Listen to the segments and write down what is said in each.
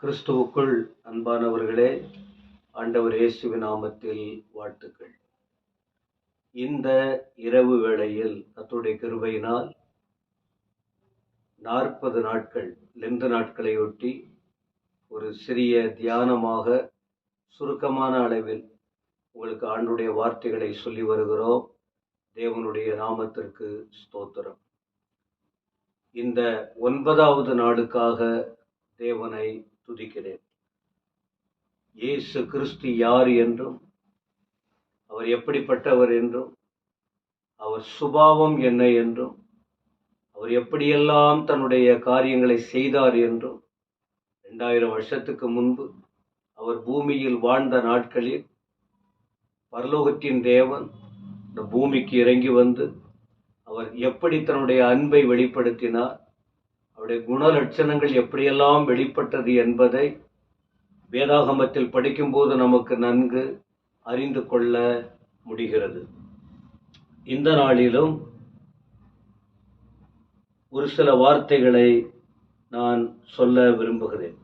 கிறிஸ்துவுக்குள் அன்பானவர்களே, ஆண்டவர் இயேசுவின் நாமத்தில் வாழ்த்துக்கள். இந்த இரவு வேளையில் கர்த்தருடைய கிருபையினால் 40 நாட்கள் லெந்து நாட்களையொட்டி ஒரு சிறிய தியானமாக சுருக்கமான அளவில் உங்களுக்கு ஆண்டுடைய வார்த்தைகளை சொல்லி வருகிறோம். தேவனுடைய நாமத்திற்கு ஸ்தோத்திரம். இந்த 9வது நாளுக்காக தேவனை துதிக்கிறேன். இயேசு கிறிஸ்து யார் என்றும், அவர் எப்படிப்பட்டவர் என்றும், அவர் சுபாவம் என்ன என்றும், அவர் எப்படியெல்லாம் தன்னுடைய காரியங்களை செய்தார் என்றும், 2000 வருஷத்துக்கு முன்பு அவர் பூமியில் வாழ்ந்த நாட்களில் பரலோகத்தின் தேவன் இந்த பூமிக்கு இறங்கி வந்து அவர் எப்படி தன்னுடைய அன்பை வெளிப்படுத்தினார், அவருடைய குணலட்சணங்கள் எப்படியெல்லாம் வெளிப்பட்டது என்பதை வேதாகமத்தில் படிக்கும்போது நமக்கு நன்கு அறிந்து கொள்ள முடிகிறது. இந்த நாளிலும் ஒரு சில வார்த்தைகளை நான் சொல்ல விரும்புகிறேன்.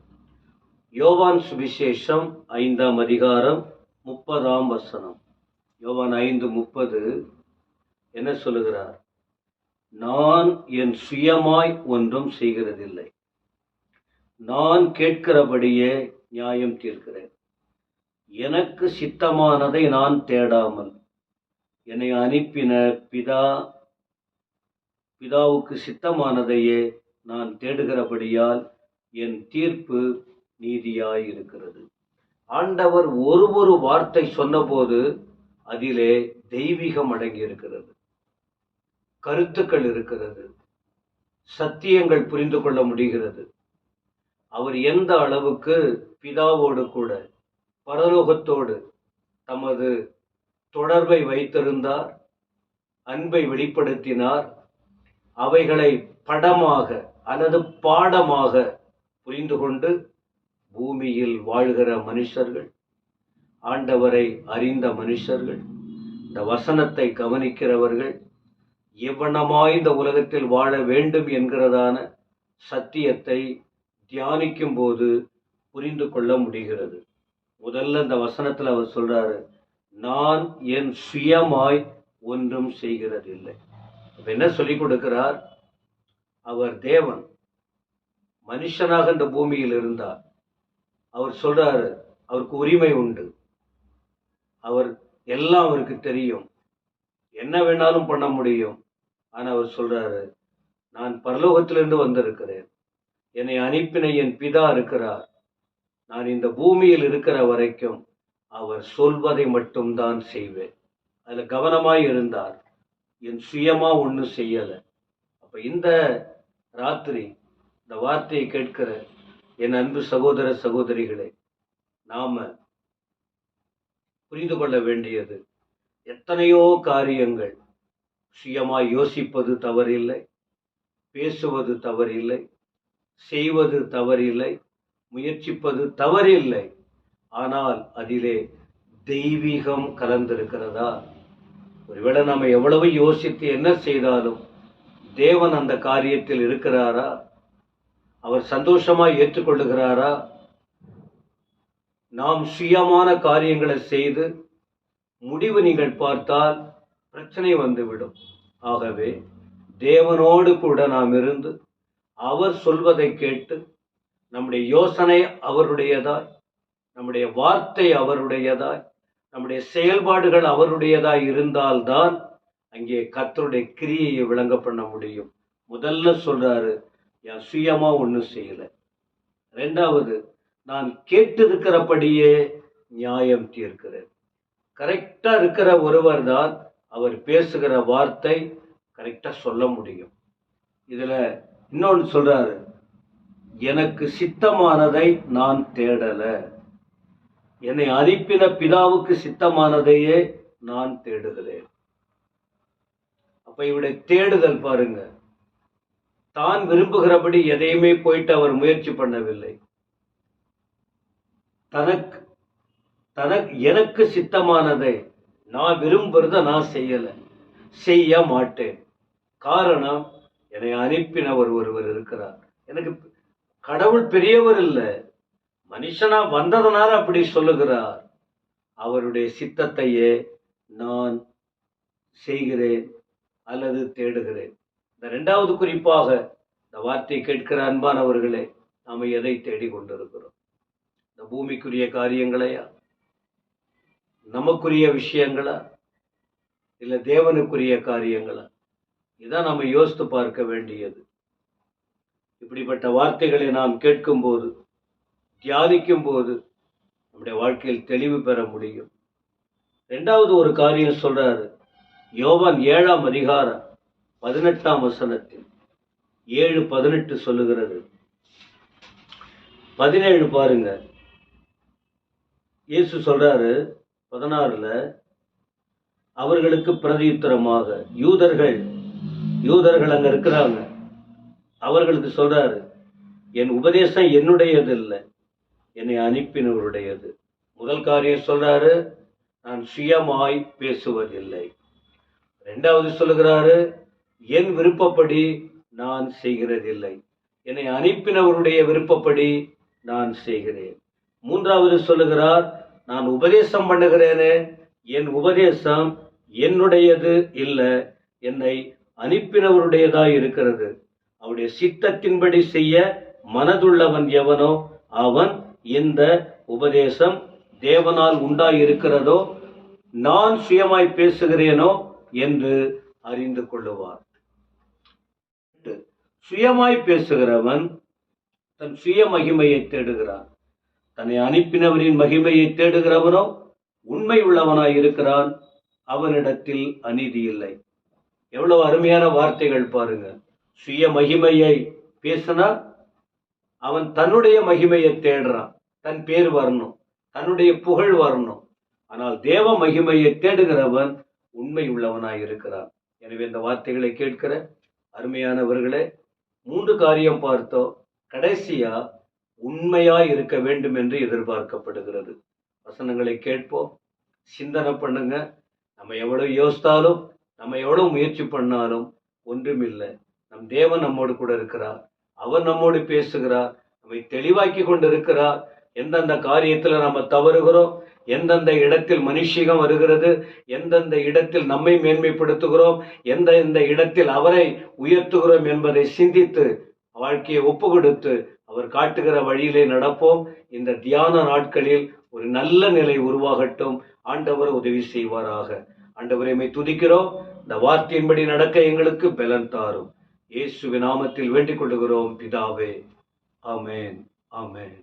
யோவான் சுவிசேஷம் 5ஆம் அதிகாரம் 30ஆம் வசனம். யோவான் 5:30 என்ன சொல்லுகிறார்? நான் என் சுயமாய் ஒன்றும் செய்கிறதில்லை, நான் கேட்கிறபடியே நியாயம் தீர்க்கிறேன். எனக்கு சித்தமானதை நான் தேடாமல் என்னை அனுப்பின பிதாவுக்கு சித்தமானதையே நான் தேடுகிறபடியால் என் தீர்ப்பு நீதியாய் இருக்கிறது. ஆண்டவர் ஒரு வார்த்தை சொன்னபோது அதிலே தெய்வீகம் அடங்கி இருக்கிறது, கருத்துக்கள் இருக்கிறது, சத்தியங்கள் புரிந்து கொள்ள முடிகிறது. அவர் எந்த அளவுக்கு பிதாவோடு கூட பரலோகத்தோடு தமது தொடர்பை வைத்திருந்தார், அன்பை வெளிப்படுத்தினார், அவைகளை படமாக அல்லது பாடமாக புரிந்து கொண்டு பூமியில் வாழ்கிற மனுஷர்கள், ஆண்டவரை அறிந்த மனுஷர்கள், இந்த வசனத்தை கவனிக்கிறவர்கள் எவ்வளமாய் இந்த உலகத்தில் வாழ வேண்டும் என்கிறதான சத்தியத்தை தியானிக்கும் போது புரிந்து கொள்ள முடிகிறது. முதல்ல இந்த வசனத்தில் அவர் சொல்றாரு, நான் என் சுயமாய் ஒன்றும் செய்கிறதில்லை. என்ன சொல்லிக் கொடுக்கிறார்? அவர் தேவன், மனுஷனாக இந்த பூமியில் இருந்தார். அவர் சொல்றாரு, அவருக்கு உரிமை உண்டு, அவர் எல்லாம் அவருக்கு தெரியும், என்ன வேணாலும் பண்ண முடியும். ஆனா அவர் சொல்றாரு, நான் பரலோகத்திலிருந்து வந்திருக்கிறேன், என்னை அனுப்பின என் பிதா இருக்கிறார், நான் இந்த பூமியில் இருக்கிற வரைக்கும் அவர் சொல்வதை மட்டும்தான் செய்வேன். அதுல கவனமாய் இருந்தார், என் சுயமா ஒன்றும் செய்யல. அப்ப இந்த ராத்திரி இந்த வார்த்தையை கேட்கிற என் அன்பு சகோதர சகோதரிகளே, நாம புரிந்து கொள்ள வேண்டியது, எத்தனையோ காரியங்கள் சுயமாய் யோசிப்பது தவறில்லை, பேசுவது தவறில்லை, செய்வது தவறில்லை, முயற்சிப்பது தவறில்லை. ஆனால் அதிலே தெய்வீகம் கலந்திருக்கிறதா? ஒருவேளை நம்ம எவ்வளவு யோசித்து என்ன செய்தாலும் தேவன் அந்த காரியத்தில் இருக்கிறாரா? அவர் சந்தோஷமாய் ஏற்றுக்கொள்ளுகிறாரா? நாம் சுயமான காரியங்களை செய்து முடிவு நீங்கள் பார்த்தால் பிரச்சனை வந்துவிடும். ஆகவே தேவனோடு கூட நாம் இருந்து அவர் சொல்வதை கேட்டு நம்முடைய யோசனை அவருடையதாய், நம்முடைய வார்த்தை அவருடையதாய், நம்முடைய செயல்பாடுகள் அவருடையதாய் இருந்தால்தான் அங்கே கர்த்தருடைய கிரியையை விளங்க பண்ண முடியும். முதல்ல சொல்றாரு, என் சுயமா ஒன்றும் செய்யல. 2வது, நான் கேட்டிருக்கிறபடியே நியாயம் தீர்க்கிறேன். கரெக்டா இருக்கிற ஒருவர் தான் அவர் பேசுகிற வார்த்தை கரெக்டா சொல்ல முடியும். இதுல இன்னொன்று சொல்றாரு, எனக்கு சித்தமானதை நான் தேடல, என்னை அனுப்பின பிதாவுக்கு சித்தமானதையே நான் தேடுகிறேன். அப்ப இவருடைய தேடுதல் பாருங்க, தான் விரும்புகிறபடி எதையுமே போயிட்டு அவர் முயற்சி பண்ணவில்லை. எனக்கு சித்தமானதை, நான் விரும்புறத நான் செய்ய மாட்டேன். காரணம், என்னை அனுப்பினவர் ஒருவர் இருக்கிறார். எனக்கு கடவுள் பெரியவர் இல்லை, மனுஷனா வந்ததனால அப்படி சொல்லுகிறார். அவருடைய சித்தத்தையே நான் செய்கிறேன் அல்லது தேடுகிறேன். இந்த இரண்டாவது குறிப்பாக இந்த வார்த்தை கேட்கிற அன்பானவர்களே, நாம எதை தேடிக் கொண்டிருக்கிறோம்? இந்த பூமிக்குரிய காரியங்களையா, நமக்குரிய விஷயங்களா, இல்ல தேவனுக்குரிய காரியங்களா? இதான் நம்ம யோசித்து பார்க்க வேண்டியது. இப்படிப்பட்ட வார்த்தைகளை நாம் கேட்கும் போது, தியானிக்கும் போது நம்முடைய வாழ்க்கையில் தெளிவு பெற முடியும். இரண்டாவது ஒரு காரியம் சொல்றாரு. யோவான் 7ஆம் அதிகாரம் 18ஆம் வசனத்தில் 7:18 சொல்லுகிறது. 17 பாருங்க. இயேசு சொல்றாரு 16ல, அவர்களுக்கு பிரதியுத்தரமாக, யூதர்கள் அங்க இருக்கிறாங்க, அவர்களுக்கு சொல்றாரு, என் உபதேசம் என்னுடையது இல்லை, என்னை அனுப்பினவருடையது. முதல் காரியம் சொல்றாரு, நான் சுயமாய் பேசுவதில்லை. இரண்டாவது சொல்லுகிறாரு, என் விருப்பப்படி நான் செய்கிறதில்லை, என்னை அனுப்பினவருடைய விருப்பப்படி நான் செய்கிறேன். மூன்றாவது சொல்லுகிறார், நான் உபதேசம் பண்ணுகிறேனே, என் உபதேசம் என்னுடையது இல்லை, என்னை அனுப்பினவருடையதாய் இருக்கிறது. அவருடைய சித்தத்தின்படி செய்ய மனதுள்ளவன் எவனோ அவன் இந்த உபதேசம் தேவனால் உண்டாயிருக்கிறதோ நான் சுயமாய் பேசுகிறேனோ என்று அறிந்து கொள்ளுவார். சுயமாய் பேசுகிறவன் தன் சுய மகிமையை தேடுகிறான். தன்னை அனுப்பினவரின் மகிமையை தேடுகிறவனோ உண்மை உள்ளவனாய் இருக்கிறான், அவனிடத்தில் அநீதி இல்லை. எவ்வளவு அருமையான வார்த்தைகள் பாருங்க. சுய மகிமையை பேசினா அவன் தன்னுடைய மகிமையை தேடுறான், தன் பேர் வரணும், தன்னுடைய புகழ் வரணும். ஆனால் தேவ மகிமையை தேடுகிறவன் உண்மை உள்ளவனாய் இருக்கிறான். எனவே இந்த வார்த்தைகளை கேட்கிற அருமையானவர்களே, 3 காரியம் பார்த்தோம். கடைசியா உண்மையாய் இருக்க வேண்டும் என்று எதிர்பார்க்கப்படுகிறது. வசனங்களை கேட்போம், சிந்தனை பண்ணுங்க. நம்ம எவ்வளவு யோசித்தாலும், நம்ம எவ்வளவு முயற்சி பண்ணாலும் ஒன்றுமில்லை. நம் தேவன் நம்மோடு கூட இருக்கிறார், அவர் நம்மோடு பேசுகிறார், நம்மை தெளிவாக்கி கொண்டு இருக்கிறார். எந்தெந்த காரியத்துல நம்ம தவறுகிறோம், எந்தெந்த இடத்தில் மனுஷிகம் வருகிறது, எந்தெந்த இடத்தில் நம்மை மேன்மைப்படுத்துகிறோம், எந்தெந்த இடத்தில் அவரை உயர்த்துகிறோம் என்பதை சிந்தித்து வாழ்க்கையை ஒப்பு கொடுத்து அவர் காட்டுகிற வழியிலே நடப்போம். இந்த தியான நாட்களில் ஒரு நல்ல நிலை உருவாகட்டும். ஆண்டவர் உதவி செய்வாராக. ஆண்டவரை துதிக்கிறோம். இந்த வார்த்தையின்படி நடக்க எங்களுக்கு பலன் தாரும். இயேசுவின் நாமத்தில் வேண்டிக் கொள்ளுகிறோம் பிதாவே. ஆமென், ஆமென்.